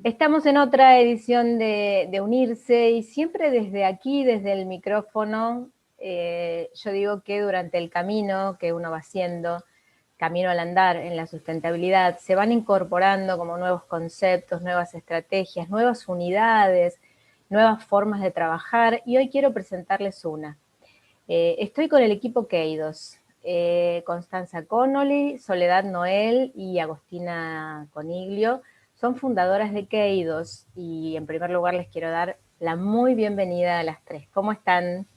Estamos en otra edición de Unirse y siempre desde aquí, desde el micrófono, yo digo que durante el camino que uno va haciendo, camino al andar en la sustentabilidad, se van incorporando como nuevos conceptos, nuevas estrategias, nuevas unidades, nuevas formas de trabajar y hoy quiero presentarles una. Estoy con el equipo Keidos, Constanza Connolly, Soledad Noel y Agostina Coniglio. Son fundadoras de Keidos y en primer lugar les quiero dar la muy bienvenida a las tres. ¿Cómo están?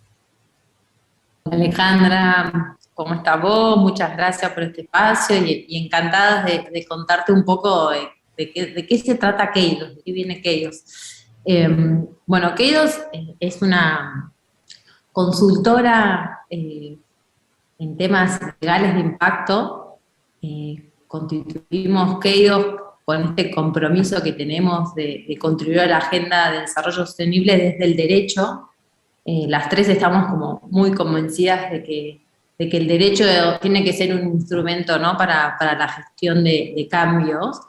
Alejandra, ¿cómo estás vos? Muchas gracias por este espacio y encantadas de contarte un poco de qué se trata Keidos, de qué viene Keidos. Bueno, Keidos es una consultora en temas legales de impacto. Constituimos Keidos con este compromiso que tenemos de contribuir a la agenda de desarrollo sostenible desde el derecho. Las tres estamos como muy convencidas de que el derecho tiene que ser un instrumento, ¿no?, para la gestión de cambios,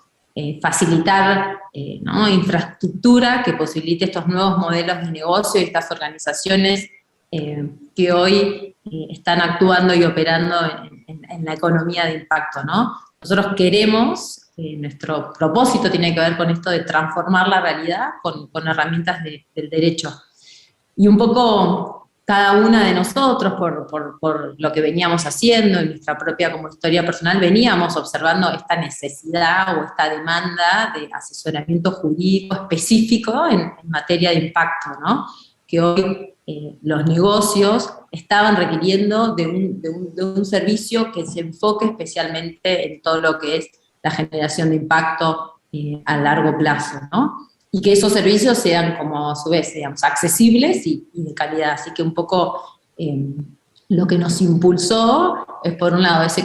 facilitar, ¿no?, infraestructura que posibilite estos nuevos modelos de negocio y estas organizaciones que hoy están actuando y operando en la economía de impacto, ¿no? Nosotros queremos, nuestro propósito tiene que ver con esto de transformar la realidad con herramientas del derecho. Y un poco cada una de nosotros, por lo que veníamos haciendo, en nuestra propia como historia personal, veníamos observando esta necesidad o esta demanda de asesoramiento jurídico específico en materia de impacto, ¿no? Que hoy los negocios estaban requiriendo de un servicio que se enfoque especialmente en todo lo que es la generación de impacto a largo plazo, ¿no? Y que esos servicios sean como a su vez, digamos, accesibles y de calidad. Así que un poco lo que nos impulsó es, por un lado, esa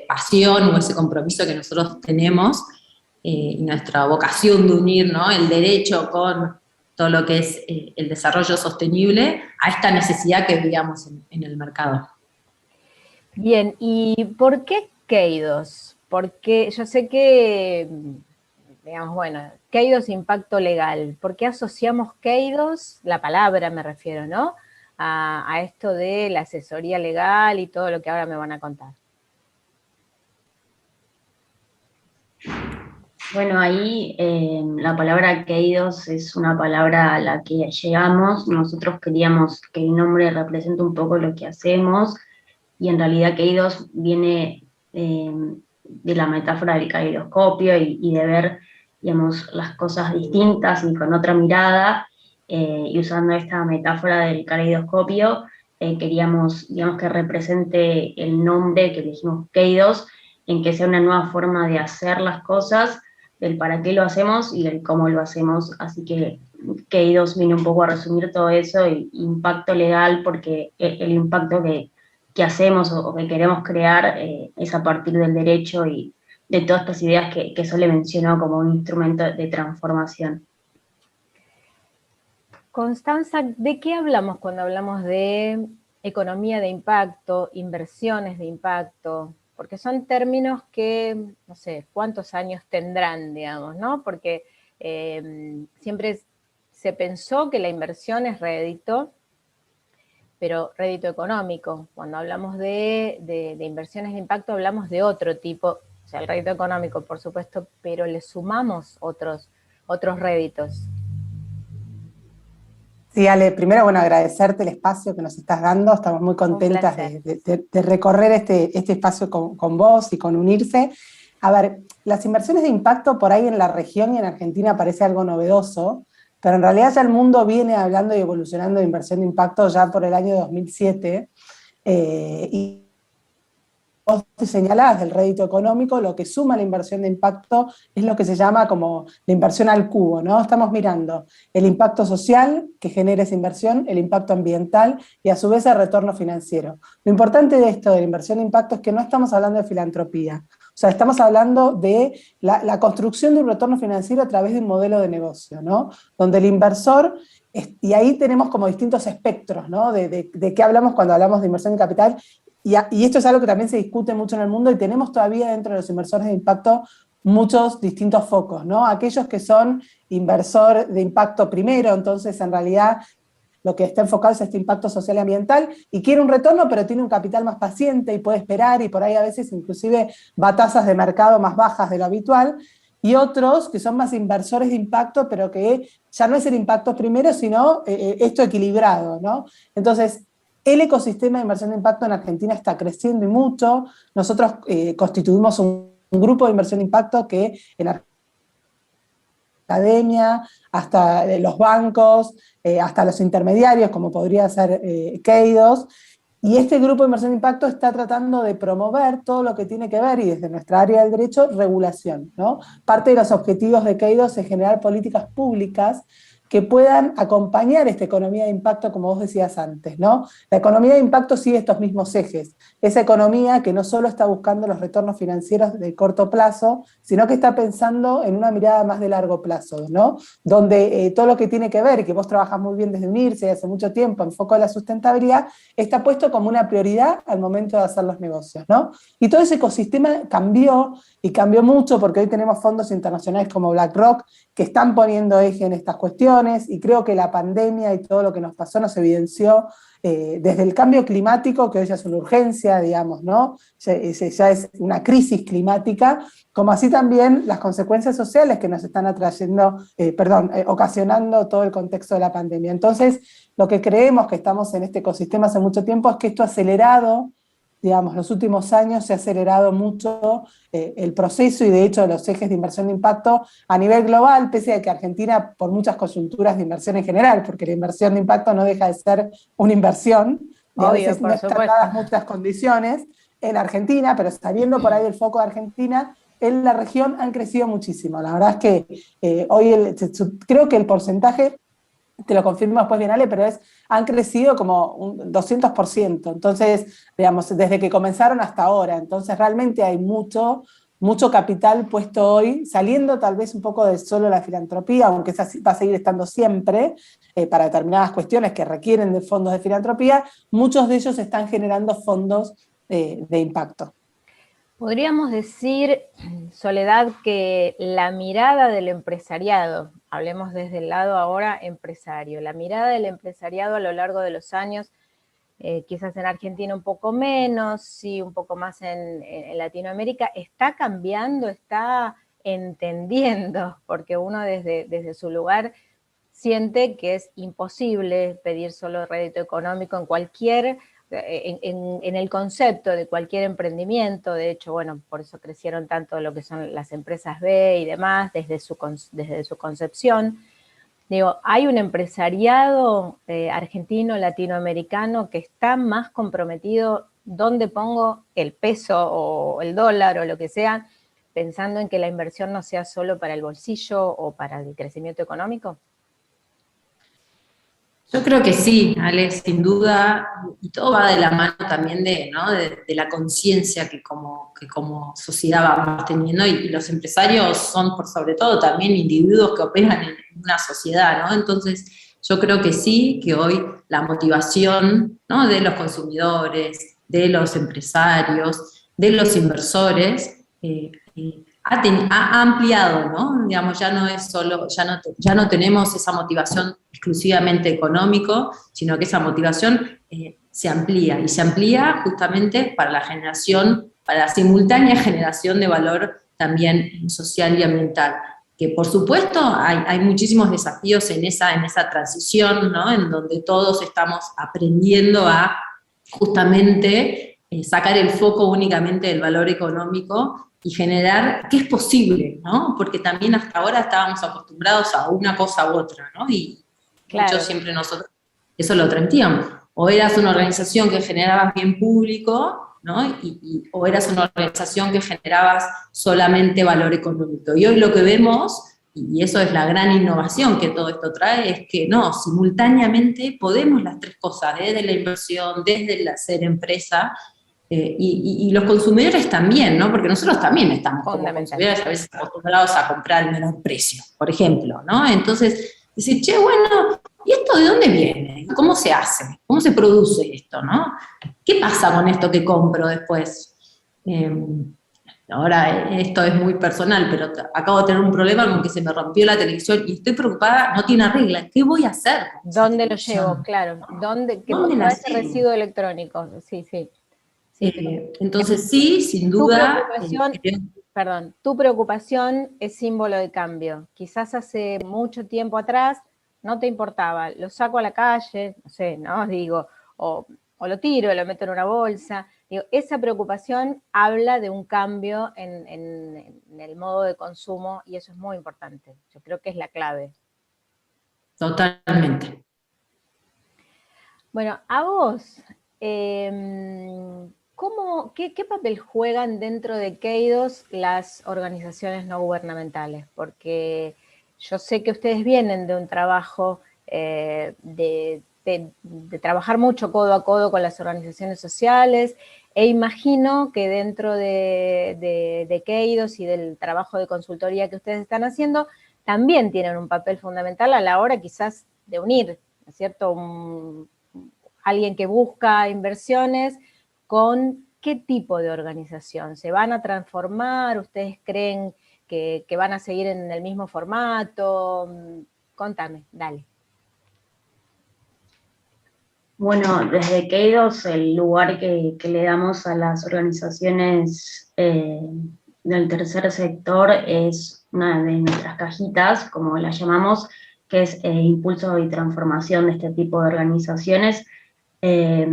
pasión o ese compromiso que nosotros tenemos y nuestra vocación de unir, ¿no?, el derecho con todo lo que es el desarrollo sostenible a esta necesidad que veíamos en el mercado. Bien, ¿y por qué Keidos? Porque yo sé que, digamos, bueno, Keidos impacto legal. ¿Por qué asociamos Keidos, la palabra me refiero, ¿no?, a esto de la asesoría legal y todo lo que ahora me van a contar? Bueno, ahí la palabra Keidos es una palabra a la que llegamos. Nosotros queríamos que el nombre represente un poco lo que hacemos y en realidad Keidos viene de la metáfora del caleidoscopio y de ver, digamos, las cosas distintas y con otra mirada, y usando esta metáfora del caleidoscopio queríamos, digamos, que represente el nombre que elegimos Keidos, en que sea una nueva forma de hacer las cosas, del para qué lo hacemos y el cómo lo hacemos. Así que Keidos viene un poco a resumir todo eso, y impacto legal, porque el impacto que hacemos o que queremos crear es a partir del derecho y de todas estas ideas que Sole mencionó como un instrumento de transformación. Constanza, ¿de qué hablamos cuando hablamos de economía de impacto, inversiones de impacto? Porque son términos que, no sé, cuántos años tendrán, digamos, ¿no? Porque siempre se pensó que la inversión es rédito, pero rédito económico. Cuando hablamos de inversiones de impacto hablamos de otro tipo, o sea, el rédito económico, por supuesto, pero le sumamos otros réditos. Sí, Ale, primero, bueno, agradecerte el espacio que nos estás dando. Estamos muy contentas de recorrer este espacio con vos y con Unirse. A ver, las inversiones de impacto por ahí en la región y en Argentina parece algo novedoso, pero en realidad ya el mundo viene hablando y evolucionando de inversión de impacto ya por el año 2007, y vos te señalás del rédito económico. Lo que suma la inversión de impacto es lo que se llama como la inversión al cubo, ¿no? Estamos mirando el impacto social que genera esa inversión, el impacto ambiental y a su vez el retorno financiero. Lo importante de esto de la inversión de impacto es que no estamos hablando de filantropía, o sea, estamos hablando de la construcción de un retorno financiero a través de un modelo de negocio, ¿no? Donde el inversor, y ahí tenemos como distintos espectros, ¿no? De qué hablamos cuando hablamos de inversión en capital. Y esto es algo que también se discute mucho en el mundo y tenemos todavía dentro de los inversores de impacto muchos distintos focos, ¿no? Aquellos que son inversor de impacto primero, entonces en realidad lo que está enfocado es este impacto social y ambiental, y quiere un retorno, pero tiene un capital más paciente y puede esperar, y por ahí a veces inclusive va a tasas de mercado más bajas de lo habitual, y otros que son más inversores de impacto, pero que ya no es el impacto primero, sino esto equilibrado, ¿no? Entonces, el ecosistema de inversión de impacto en Argentina está creciendo y mucho. Nosotros constituimos un grupo de inversión de impacto que en academia, hasta los bancos, hasta los intermediarios, como podría ser Keidos, y este grupo de inversión de impacto está tratando de promover todo lo que tiene que ver, y desde nuestra área del derecho, regulación, ¿no? Parte de los objetivos de Keidos es generar políticas públicas que puedan acompañar esta economía de impacto, como vos decías antes, ¿no? La economía de impacto sigue estos mismos ejes. Esa economía que no solo está buscando los retornos financieros de corto plazo, sino que está pensando en una mirada más de largo plazo, ¿no? Donde todo lo que tiene que ver, y que vos trabajás muy bien desde Unirse hace mucho tiempo, en foco de la sustentabilidad, está puesto como una prioridad al momento de hacer los negocios, ¿no? Y todo ese ecosistema cambió, y cambió mucho, porque hoy tenemos fondos internacionales como BlackRock que están poniendo eje en estas cuestiones, y creo que la pandemia y todo lo que nos pasó nos evidenció desde el cambio climático, que hoy ya es una urgencia, digamos, ¿no? Ya es una crisis climática, como así también las consecuencias sociales que nos están ocasionando todo el contexto de la pandemia. Entonces, lo que creemos, que estamos en este ecosistema hace mucho tiempo, es que esto ha acelerado, digamos, los últimos años se ha acelerado mucho el proceso, y de hecho los ejes de inversión de impacto a nivel global, pese a que Argentina, por muchas coyunturas de inversión en general, porque la inversión de impacto no deja de ser una inversión, y a veces no están dadas muchas condiciones en Argentina, pero saliendo por ahí del foco de Argentina, en la región han crecido muchísimo. La verdad es que hoy creo que el porcentaje, te lo confirmo después bien, Ale, pero han crecido como un 200%, entonces, digamos, desde que comenzaron hasta ahora. Entonces realmente hay mucho capital puesto hoy, saliendo tal vez un poco de solo la filantropía, aunque esa va a seguir estando siempre, para determinadas cuestiones que requieren de fondos de filantropía. Muchos de ellos están generando fondos de impacto. Podríamos decir, Soledad, que la mirada del empresariado, hablemos desde el lado ahora empresario, la mirada del empresariado a lo largo de los años, quizás en Argentina un poco menos, sí, un poco más en Latinoamérica, está cambiando, está entendiendo, porque uno desde su lugar siente que es imposible pedir solo rédito económico en el concepto de cualquier emprendimiento. De hecho, bueno, por eso crecieron tanto lo que son las empresas B y demás, desde su concepción. Digo, hay un empresariado argentino, latinoamericano, que está más comprometido dónde pongo el peso o el dólar o lo que sea, pensando en que la inversión no sea solo para el bolsillo o para el crecimiento económico. Yo creo que sí, Ale, sin duda, y todo va de la mano también de la conciencia que como sociedad vamos teniendo, y los empresarios son por sobre todo también individuos que operan en una sociedad, ¿no? Entonces yo creo que sí, que hoy la motivación, ¿no?, de los consumidores, de los empresarios, de los inversores, ha ampliado, ¿no? Digamos, ya no es solo, ya no tenemos esa motivación exclusivamente económico, sino que esa motivación se amplía, y se amplía justamente para la simultánea generación de valor también social y ambiental. Que por supuesto hay muchísimos desafíos en esa transición, ¿no?, en donde todos estamos aprendiendo a justamente sacar el foco únicamente del valor económico y generar que es posible, ¿no? Porque también hasta ahora estábamos acostumbrados a una cosa u otra, ¿no? Y claro, muchos siempre nosotros eso lo transmitíamos. O eras una organización que generabas bien público, ¿no? O eras una organización que generabas solamente valor económico. Y hoy lo que vemos, y eso es la gran innovación que todo esto trae, es que no, simultáneamente podemos las tres cosas, desde la inversión, desde el ser empresa, y los consumidores también, ¿no? Porque nosotros también estamos como consumidores a veces acostumbrados a comprar al menor precio, por ejemplo, ¿no? Entonces, dice, che, bueno, ¿y esto de dónde viene? ¿Cómo se hace? ¿Cómo se produce esto, no? ¿Qué pasa con esto que compro después? ahora esto es muy personal, pero acabo de tener un problema con que se me rompió la televisión y estoy preocupada, no tiene regla, ¿qué voy a hacer con esa ¿Dónde lo televisión? llevo? Claro. ¿Dónde ¿Dónde la va ese llevo? residuo electrónico? Sí, sí. Sí, Entonces sí, sin tu duda, preocupación, creo. perdón, tu preocupación es símbolo de cambio. Quizás hace mucho tiempo atrás no te importaba, lo saco a la calle, no sé, ¿no? Digo, o lo tiro, lo meto en una bolsa. Digo, esa preocupación habla de un cambio en el modo de consumo y eso es muy importante. Yo creo que es la clave. Totalmente. Bueno, a vos, qué papel juegan dentro de Keidos las organizaciones no gubernamentales? Porque yo sé que ustedes vienen de un trabajo de trabajar mucho codo a codo con las organizaciones sociales e imagino que dentro de Keidos y del trabajo de consultoría que ustedes están haciendo, también tienen un papel fundamental a la hora quizás de unir, ¿no es cierto?, alguien que busca inversiones con qué tipo de organización. ¿Se van a transformar? ¿Ustedes creen que van a seguir en el mismo formato? Contame, dale. Bueno, desde Keidos, el lugar que le damos a las organizaciones del tercer sector es una de nuestras cajitas, como la llamamos, que es impulso y transformación de este tipo de organizaciones, eh,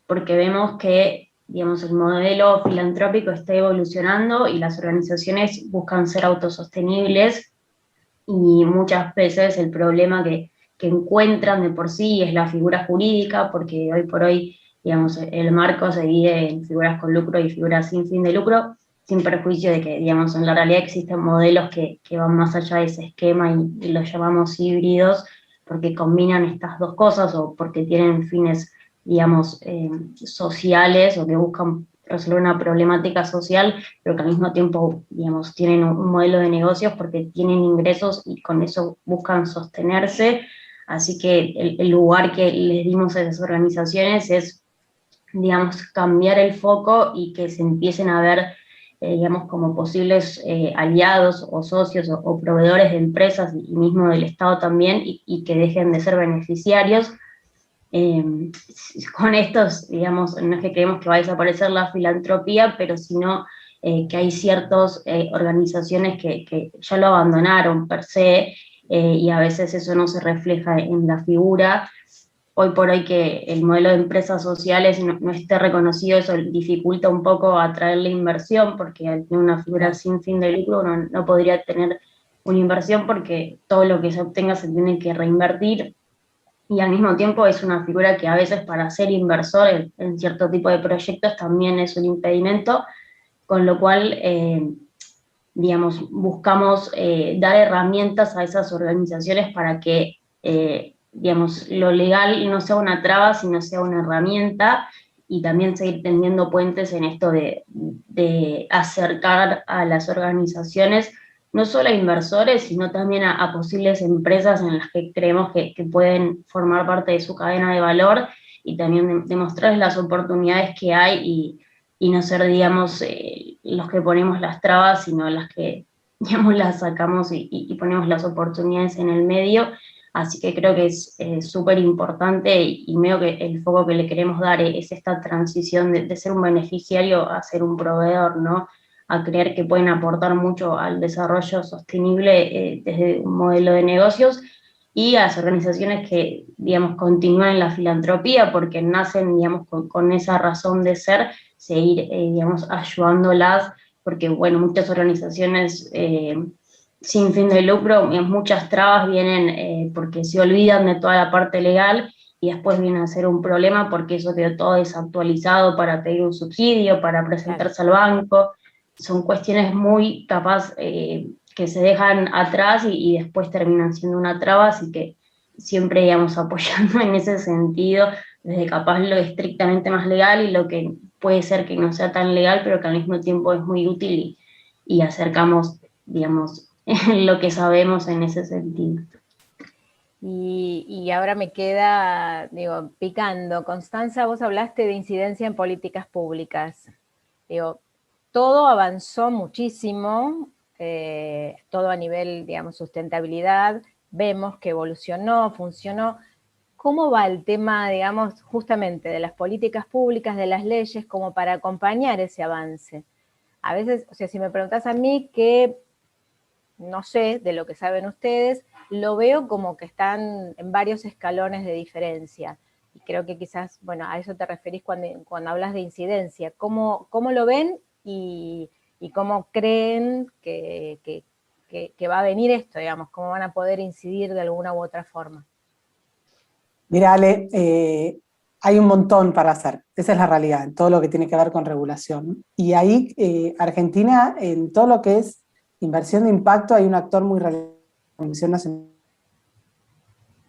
porque vemos que, digamos, el modelo filantrópico está evolucionando y las organizaciones buscan ser autosostenibles y muchas veces el problema que encuentran de por sí es la figura jurídica, porque hoy por hoy, digamos, el marco se divide en figuras con lucro y figuras sin fin de lucro, sin perjuicio de que, digamos, en la realidad existen modelos que van más allá de ese esquema y los llamamos híbridos, porque combinan estas dos cosas o porque tienen fines, digamos, sociales o que buscan resolver una problemática social, pero que al mismo tiempo, digamos, tienen un modelo de negocios porque tienen ingresos y con eso buscan sostenerse. Así que el lugar que les dimos a esas organizaciones es, digamos, cambiar el foco y que se empiecen a ver, digamos, como posibles aliados o socios o proveedores de empresas y mismo del Estado también y que dejen de ser beneficiarios. Con estos, digamos, no es que creemos que va a desaparecer la filantropía, pero sino que hay ciertas organizaciones que ya lo abandonaron per se, y a veces eso no se refleja en la figura. Hoy por hoy que el modelo de empresas sociales no esté reconocido, eso dificulta un poco atraer la inversión, porque al tener una figura sin fin de lucro uno no podría tener una inversión porque todo lo que se obtenga se tiene que reinvertir y al mismo tiempo es una figura que a veces para ser inversor en cierto tipo de proyectos también es un impedimento, con lo cual, digamos, buscamos dar herramientas a esas organizaciones para que, digamos, lo legal no sea una traba, sino sea una herramienta y también seguir tendiendo puentes en esto de acercar a las organizaciones no solo a inversores, sino también a posibles empresas en las que creemos que pueden formar parte de su cadena de valor y también demostrarles las oportunidades que hay y no ser, digamos, los que ponemos las trabas, sino las que, digamos, las sacamos y ponemos las oportunidades en el medio. Así que creo que es súper importante y medio que el foco que le queremos dar es esta transición de ser un beneficiario a ser un proveedor, ¿no? A creer que pueden aportar mucho al desarrollo sostenible desde un modelo de negocios y a las organizaciones que, digamos, continúan la filantropía porque nacen, digamos, con esa razón de ser, seguir, digamos, ayudándolas, porque, bueno, muchas organizaciones sin fin de lucro, muchas trabas vienen porque se olvidan de toda la parte legal y después viene a ser un problema porque eso quedó todo desactualizado para pedir un subsidio, para presentarse al banco. Son cuestiones muy capaz que se dejan atrás y después terminan siendo una traba, así que siempre, digamos, apoyando en ese sentido, desde capaz lo estrictamente más legal y lo que puede ser que no sea tan legal, pero que al mismo tiempo es muy útil y acercamos, digamos, lo que sabemos en ese sentido. Y ahora me queda, digo, picando. Constanza, vos hablaste de incidencia en políticas públicas. Digo, todo avanzó muchísimo, todo a nivel, digamos, sustentabilidad, vemos que evolucionó, funcionó. ¿Cómo va el tema, digamos, justamente de las políticas públicas, de las leyes, como para acompañar ese avance? A veces, o sea, si me preguntás a mí, que no sé de lo que saben ustedes, lo veo como que están en varios escalones de diferencia. Y creo que quizás, bueno, a eso te referís cuando hablas de incidencia. ¿Cómo lo ven y cómo creen que va a venir esto, digamos? ¿Cómo van a poder incidir de alguna u otra forma? Mira, Ale, hay un montón para hacer, esa es la realidad, en todo lo que tiene que ver con regulación. Y ahí, Argentina, en todo lo que es inversión de impacto, hay un actor muy relevante. La Comisión Nacional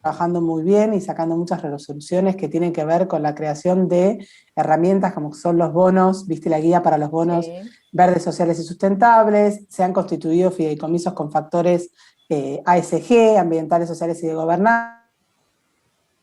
trabajando muy bien y sacando muchas resoluciones que tienen que ver con la creación de herramientas como son los bonos, viste la guía para los bonos verdes, sociales y sustentables, se han constituido fideicomisos con factores ASG, ambientales, sociales y de gobernanza,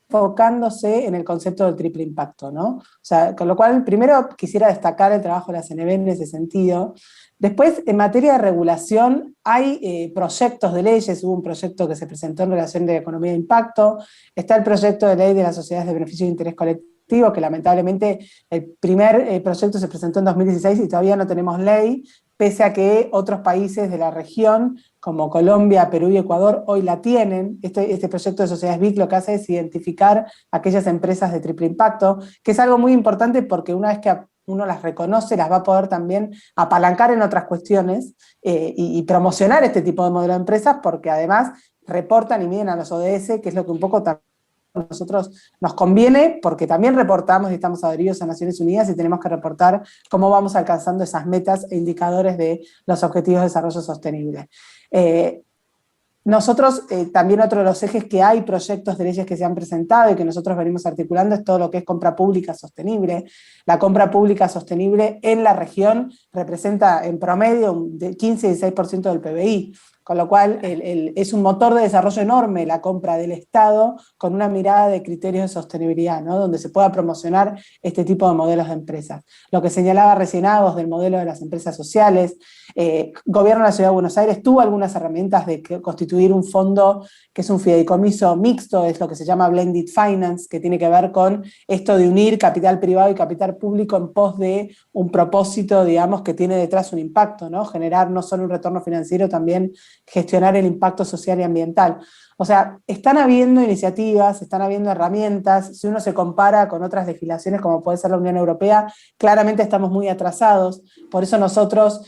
enfocándose en el concepto del triple impacto, ¿no? O sea, con lo cual, primero quisiera destacar el trabajo de la CNB en ese sentido. Después, en materia de regulación, hay proyectos de leyes, hubo un proyecto que se presentó en relación de economía de impacto, está el proyecto de ley de las sociedades de beneficio de interés colectivo, que lamentablemente el primer proyecto se presentó en 2016 y todavía no tenemos ley, pese a que otros países de la región, como Colombia, Perú y Ecuador, hoy la tienen. Este proyecto de sociedades BIC lo que hace es identificar aquellas empresas de triple impacto, que es algo muy importante porque una vez que uno las reconoce, las va a poder también apalancar en otras cuestiones y promocionar este tipo de modelo de empresas, porque además reportan y miden a los ODS, que es lo que un poco también a nosotros nos conviene, porque también reportamos y estamos adheridos a Naciones Unidas y tenemos que reportar cómo vamos alcanzando esas metas e indicadores de los Objetivos de Desarrollo Sostenible. Nosotros, también otro de los ejes que hay proyectos de leyes que se han presentado y que nosotros venimos articulando es todo lo que es compra pública sostenible. La compra pública sostenible en la región representa en promedio de 15 y 16% del PBI, con lo cual es un motor de desarrollo enorme la compra del Estado con una mirada de criterios de sostenibilidad, ¿no? Donde se pueda promocionar este tipo de modelos de empresas. Lo que señalaba recién Agos del modelo de las empresas sociales, Gobierno de la Ciudad de Buenos Aires tuvo algunas herramientas de constituir un fondo que es un fideicomiso mixto, es lo que se llama Blended Finance, que tiene que ver con esto de unir capital privado y capital público en pos de un propósito, digamos, que tiene detrás un impacto, ¿no? Generar no solo un retorno financiero, también gestionar el impacto social y ambiental. O sea, están habiendo iniciativas, están habiendo herramientas. Si uno se compara con otras legislaciones como puede ser la Unión Europea, claramente estamos muy atrasados. Por eso nosotros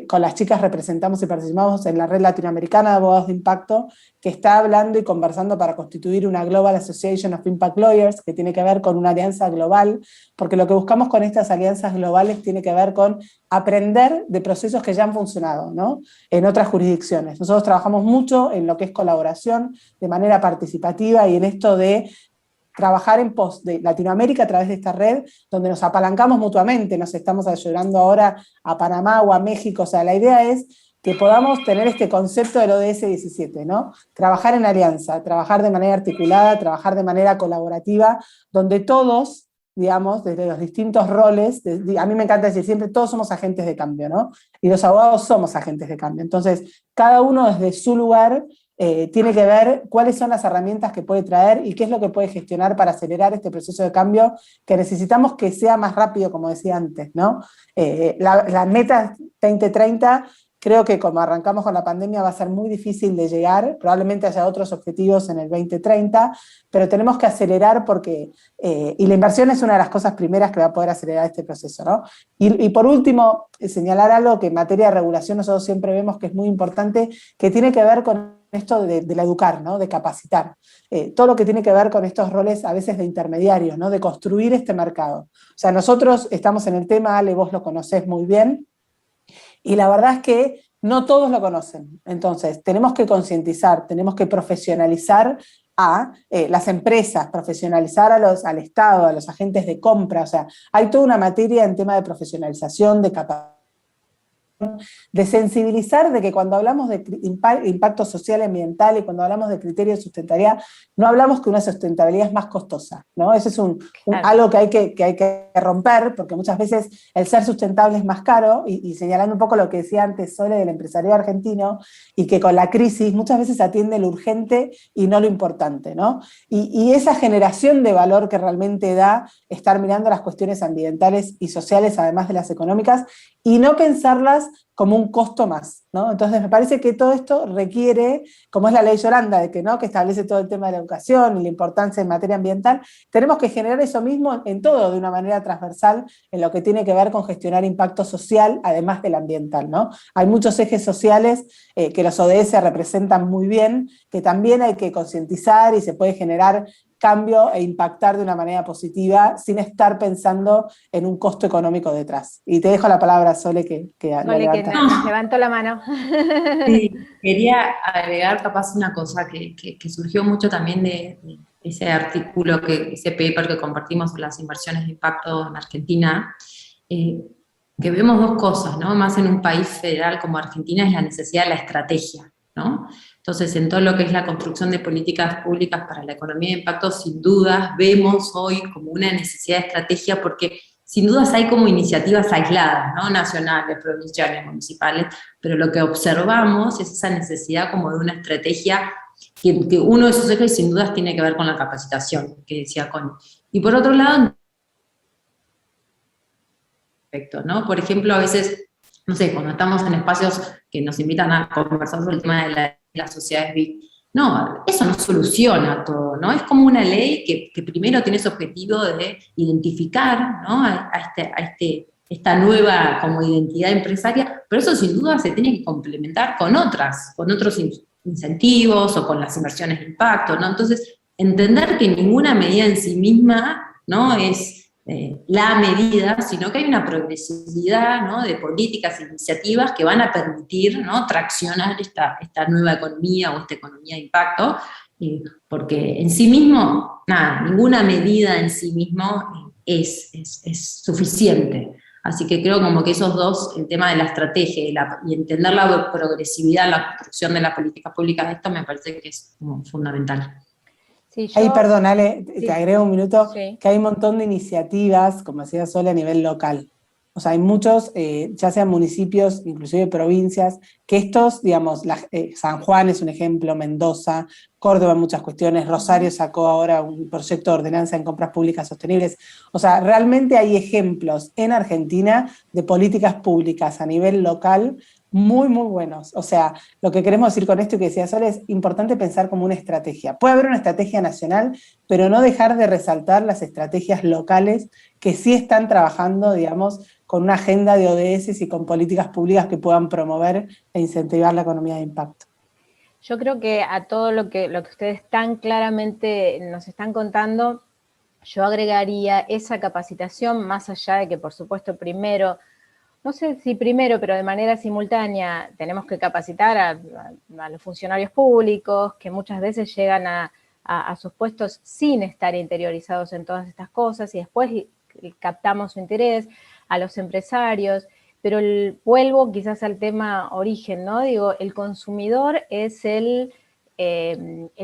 con las chicas representamos y participamos en la Red Latinoamericana de Abogados de Impacto, que está hablando y conversando para constituir una Global Association of Impact Lawyers, que tiene que ver con una alianza global, porque lo que buscamos con estas alianzas globales tiene que ver con aprender de procesos que ya han funcionado, ¿no? En otras jurisdicciones. Nosotros trabajamos mucho en lo que es colaboración de manera participativa y en esto de trabajar en pos de Latinoamérica a través de esta red, donde nos apalancamos mutuamente, nos estamos ayudando ahora a Panamá o a México. O sea, la idea es que podamos tener este concepto del ODS 17, ¿no? Trabajar en alianza, trabajar de manera articulada, trabajar de manera colaborativa, donde todos, digamos, desde los distintos roles, a mí me encanta decir siempre, todos somos agentes de cambio, ¿no? Y los abogados somos agentes de cambio. Entonces, cada uno desde su lugar tiene que ver cuáles son las herramientas que puede traer y qué es lo que puede gestionar para acelerar este proceso de cambio que necesitamos que sea más rápido, como decía antes, ¿no? La meta 2030, creo que como arrancamos con la pandemia va a ser muy difícil de llegar, probablemente haya otros objetivos en el 2030, pero tenemos que acelerar porque, y la inversión es una de las cosas primeras que va a poder acelerar este proceso, ¿no? Y por último, señalar algo que en materia de regulación nosotros siempre vemos que es muy importante, que tiene que ver con esto de la educar, ¿no? De capacitar. Todo lo que tiene que ver con estos roles a veces de intermediarios, ¿no? De construir este mercado. O sea, nosotros estamos en el tema, Ale, vos lo conocés muy bien, y la verdad es que no todos lo conocen. Entonces, tenemos que concientizar, tenemos que profesionalizar a las empresas, profesionalizar al Estado, a los agentes de compra. O sea, hay toda una materia en tema de profesionalización, de capacidad, de sensibilizar de que cuando hablamos de impacto social y ambiental y cuando hablamos de criterios de sustentabilidad, no hablamos que una sustentabilidad es más costosa, ¿no? Eso es algo que hay que romper, porque muchas veces el ser sustentable es más caro, y señalando un poco lo que decía antes Sole del empresariado argentino, y que con la crisis muchas veces atiende lo urgente y no lo importante, ¿no? Y esa generación de valor que realmente da estar mirando las cuestiones ambientales y sociales, además de las económicas, y no pensarlas como un costo más, ¿no? Entonces me parece que todo esto requiere, como es la ley Yolanda, de que, ¿no?, que establece todo el tema de la educación y la importancia en materia ambiental, tenemos que generar eso mismo en todo de una manera transversal en lo que tiene que ver con gestionar impacto social, además del ambiental, ¿no? Hay muchos ejes sociales que los ODS representan muy bien, que también hay que concientizar y se puede generar cambio e impactar de una manera positiva sin estar pensando en un costo económico detrás. Y te dejo la palabra, Sole, que Sole, que levantó la mano. Sí, quería agregar capaz una cosa que surgió mucho también de ese artículo, ese paper que compartimos sobre las inversiones de impacto en Argentina, que vemos dos cosas, ¿no? Más en un país federal como Argentina es la necesidad de la estrategia, ¿no? Entonces, en todo lo que es la construcción de políticas públicas para la economía de impacto, sin dudas vemos hoy como una necesidad de estrategia porque sin dudas hay como iniciativas aisladas, ¿no? Nacionales, provinciales, municipales, pero lo que observamos es esa necesidad como de una estrategia que uno de esos ejes sin dudas tiene que ver con la capacitación, que decía Connie. Y por otro lado, ¿no? Por ejemplo, a veces, no sé, cuando estamos en espacios que nos invitan a conversar sobre el tema de las sociedades BIC, no, eso no soluciona todo, ¿no? Es como una ley que primero tiene ese objetivo de identificar, ¿no?, esta nueva como identidad empresaria, pero eso sin duda se tiene que complementar con otros incentivos o con las inversiones de impacto, ¿no? Entonces, entender que ninguna medida en sí misma, ¿no?, es la medida, sino que hay una progresividad, ¿no?, de políticas e iniciativas que van a permitir, ¿no?, traccionar esta nueva economía o esta economía de impacto, porque en sí mismo, nada, ninguna medida en sí mismo es suficiente. Así que creo como que esos dos, el tema de la estrategia y entender la progresividad en la construcción de las políticas públicas de esto, me parece que es como fundamental. Sí, Ahí, perdón, Ale, sí, te agrego un minuto, sí, que hay un montón de iniciativas, como decía Sole, a nivel local. O sea, hay muchos, ya sean municipios, inclusive provincias, que estos, digamos, San Juan es un ejemplo, Mendoza, Córdoba en muchas cuestiones, Rosario sacó ahora un proyecto de ordenanza en compras públicas sostenibles. O sea, realmente hay ejemplos en Argentina de políticas públicas a nivel local muy, muy buenos. O sea, lo que queremos decir con esto y que decía Sol es importante pensar como una estrategia. Puede haber una estrategia nacional, pero no dejar de resaltar las estrategias locales que sí están trabajando, digamos, con una agenda de ODS y con políticas públicas que puedan promover e incentivar la economía de impacto. Yo creo que a todo lo que ustedes tan claramente nos están contando, yo agregaría esa capacitación, más allá de que, por supuesto, primero, no sé si primero, pero de manera simultánea, tenemos que capacitar a los funcionarios públicos, que muchas veces llegan a sus puestos sin estar interiorizados en todas estas cosas, y después captamos su interés, a los empresarios, pero vuelvo quizás al tema origen, ¿no? Digo, el consumidor es el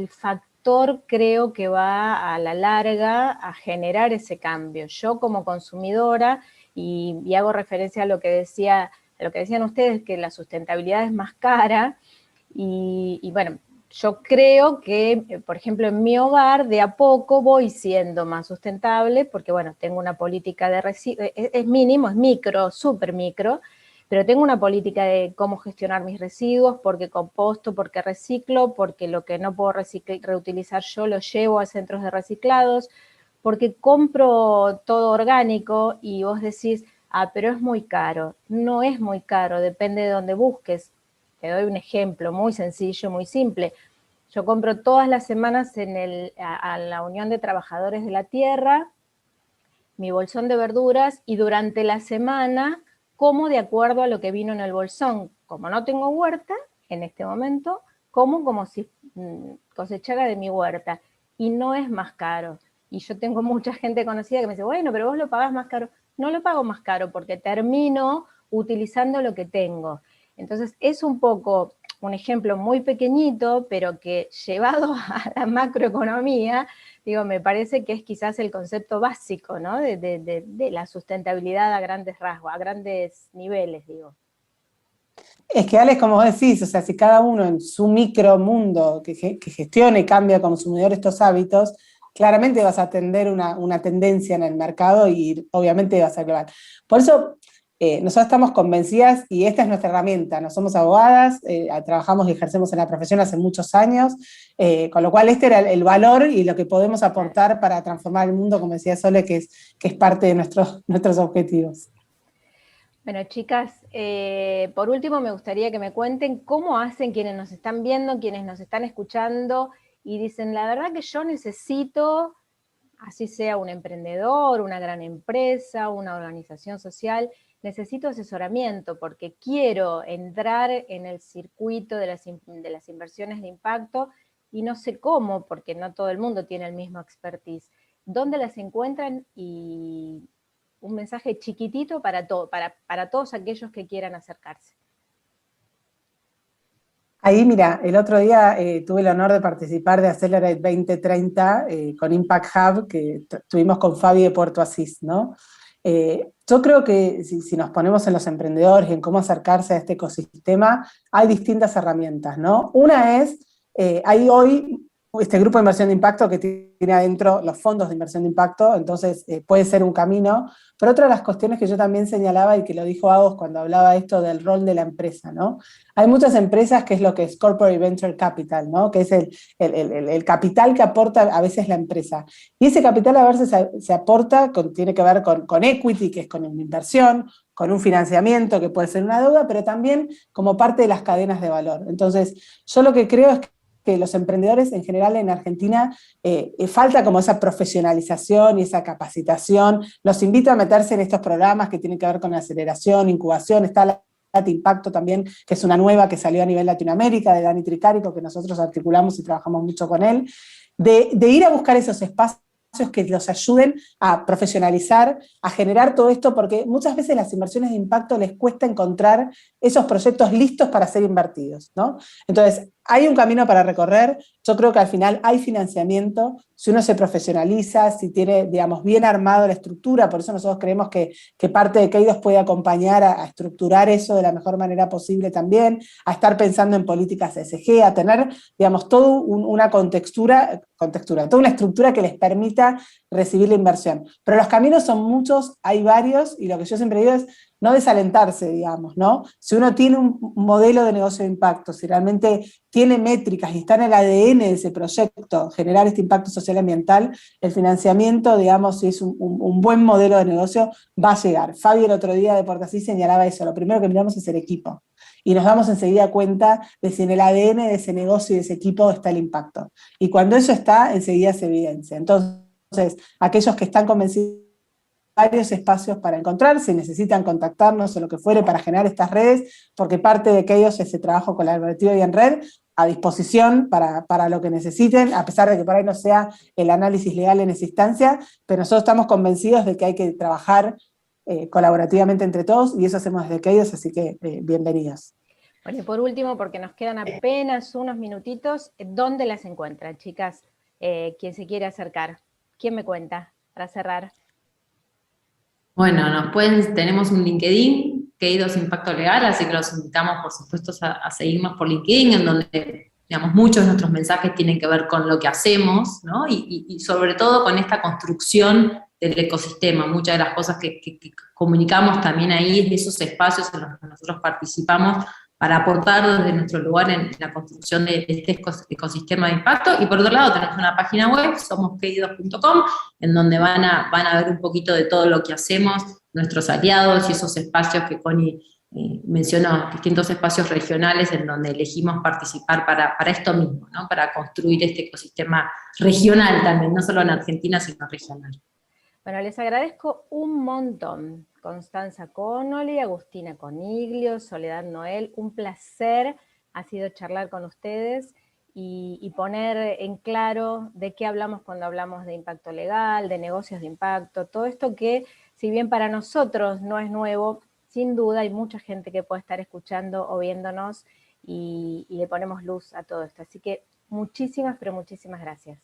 factor, creo, que va a la larga a generar ese cambio. Yo como consumidora, y hago referencia a lo que decían ustedes, que la sustentabilidad es más cara, y bueno, yo creo que, por ejemplo, en mi hogar de a poco voy siendo más sustentable porque, bueno, tengo una política de residuos, es mínimo, es micro, súper micro, pero tengo una política de cómo gestionar mis residuos, porque composto, porque reciclo, porque lo que no puedo reutilizar yo lo llevo a centros de reciclados, porque compro todo orgánico y vos decís, pero es muy caro. No es muy caro, depende de dónde busques. Te doy un ejemplo muy sencillo, muy simple. Yo compro todas las semanas a la Unión de Trabajadores de la Tierra mi bolsón de verduras y durante la semana como de acuerdo a lo que vino en el bolsón. Como no tengo huerta en este momento, como si cosechara de mi huerta y no es más caro. Y yo tengo mucha gente conocida que me dice, bueno, pero vos lo pagás más caro. No lo pago más caro porque termino utilizando lo que tengo. Entonces es un poco un ejemplo muy pequeñito, pero que llevado a la macroeconomía, digo, me parece que es quizás el concepto básico, ¿no? de la sustentabilidad a grandes rasgos, a grandes niveles, digo. Es que, Alex, como vos decís, o sea, si cada uno en su micromundo que gestione y cambia consumidor estos hábitos, claramente vas a atender una tendencia en el mercado y obviamente va a ser global. Por eso, nosotros estamos convencidas, y esta es nuestra herramienta, no somos abogadas, trabajamos y ejercemos en la profesión hace muchos años, con lo cual este era el valor y lo que podemos aportar para transformar el mundo, como decía Sole, que es parte de nuestros objetivos. Bueno, chicas, por último me gustaría que me cuenten cómo hacen quienes nos están viendo, quienes nos están escuchando y dicen, la verdad que yo necesito, así sea un emprendedor, una gran empresa, una organización social, necesito asesoramiento porque quiero entrar en el circuito de las inversiones de impacto y no sé cómo, porque no todo el mundo tiene el mismo expertise. ¿Dónde las encuentran? Y un mensaje chiquitito para todos aquellos que quieran acercarse. Ahí, mira, el otro día tuve el honor de participar de Accelerate 2030 con Impact Hub, que tuvimos con Fabi de Puerto Asís, ¿no? Yo creo que si nos ponemos en los emprendedores y en cómo acercarse a este ecosistema, hay distintas herramientas, ¿no? Una es, hay hoy este grupo de inversión de impacto que tiene adentro los fondos de inversión de impacto, entonces puede ser un camino. Pero otra de las cuestiones que yo también señalaba y que lo dijo Agos cuando hablaba esto del rol de la empresa, ¿no? Hay muchas empresas que es lo que es Corporate Venture Capital, ¿no? Que es el capital que aporta a veces la empresa. Y ese capital a veces se aporta, tiene que ver con equity, que es con una inversión, con un financiamiento, que puede ser una deuda, pero también como parte de las cadenas de valor. Entonces, yo lo que creo es que los emprendedores en general en Argentina falta como esa profesionalización y esa capacitación. Los invito a meterse en estos programas que tienen que ver con aceleración, incubación, está la Impacto también, que es una nueva que salió a nivel Latinoamérica, de Dani Tricarico, que nosotros articulamos y trabajamos mucho con él, de ir a buscar esos espacios que los ayuden a profesionalizar, a generar todo esto, porque muchas veces las inversiones de impacto les cuesta encontrar esos proyectos listos para ser invertidos, ¿no? Entonces, hay un camino para recorrer, yo creo que al final hay financiamiento, si uno se profesionaliza, si tiene, digamos, bien armado la estructura, por eso nosotros creemos que parte de Keidos puede acompañar a estructurar eso de la mejor manera posible también, a estar pensando en políticas ESG, a tener, digamos, toda una contextura, toda una estructura que les permita recibir la inversión. Pero los caminos son muchos, hay varios, y lo que yo siempre digo es no desalentarse, digamos, ¿no? Si uno tiene un modelo de negocio de impacto, si realmente tiene métricas y está en el ADN de ese proyecto, generar este impacto social y ambiental, el financiamiento, digamos, si es un buen modelo de negocio, va a llegar. Fabi el otro día de Portasí señalaba eso, lo primero que miramos es el equipo. Y nos damos enseguida cuenta de si en el ADN de ese negocio y de ese equipo está el impacto. Y cuando eso está, enseguida se evidencia. Entonces, aquellos que están convencidos, varios espacios para encontrar, si necesitan contactarnos o lo que fuere para generar estas redes, porque parte de aquellos es ese trabajo colaborativo y en red, a disposición para lo que necesiten, a pesar de que por ahí no sea el análisis legal en esa instancia, pero nosotros estamos convencidos de que hay que trabajar colaborativamente entre todos, y eso hacemos desde aquellos, así que bienvenidos. Bueno, y por último, porque nos quedan apenas unos minutitos, ¿dónde las encuentran, chicas? ¿Quién se quiere acercar? ¿Quién me cuenta para cerrar? Bueno, tenemos un LinkedIn, Keidos Impacto Legal, así que los invitamos, por supuesto, a seguirnos por LinkedIn, en donde, digamos, muchos de nuestros mensajes tienen que ver con lo que hacemos, ¿no? Y sobre todo con esta construcción del ecosistema. Muchas de las cosas que comunicamos también ahí, de esos espacios en los que nosotros participamos, para aportar desde nuestro lugar en la construcción de este ecosistema de impacto. Y por otro lado tenemos una página web, somosqueridos.com, en donde van a ver un poquito de todo lo que hacemos, nuestros aliados y esos espacios que Connie mencionó, distintos espacios regionales en donde elegimos participar para esto mismo, ¿no? Para construir este ecosistema regional también, no solo en Argentina, sino regional. Bueno, les agradezco un montón. Constanza Connolly, Agustina Coniglio, Soledad Noel, un placer ha sido charlar con ustedes y poner en claro de qué hablamos cuando hablamos de impacto legal, de negocios de impacto, todo esto que, si bien para nosotros no es nuevo, sin duda hay mucha gente que puede estar escuchando o viéndonos y le ponemos luz a todo esto. Así que muchísimas, pero muchísimas gracias.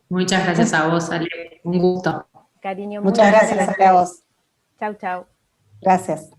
Muchas gracias a vos, Ale. Un gusto. Cariño, muchas gracias a vos. Chau, chau. Gracias.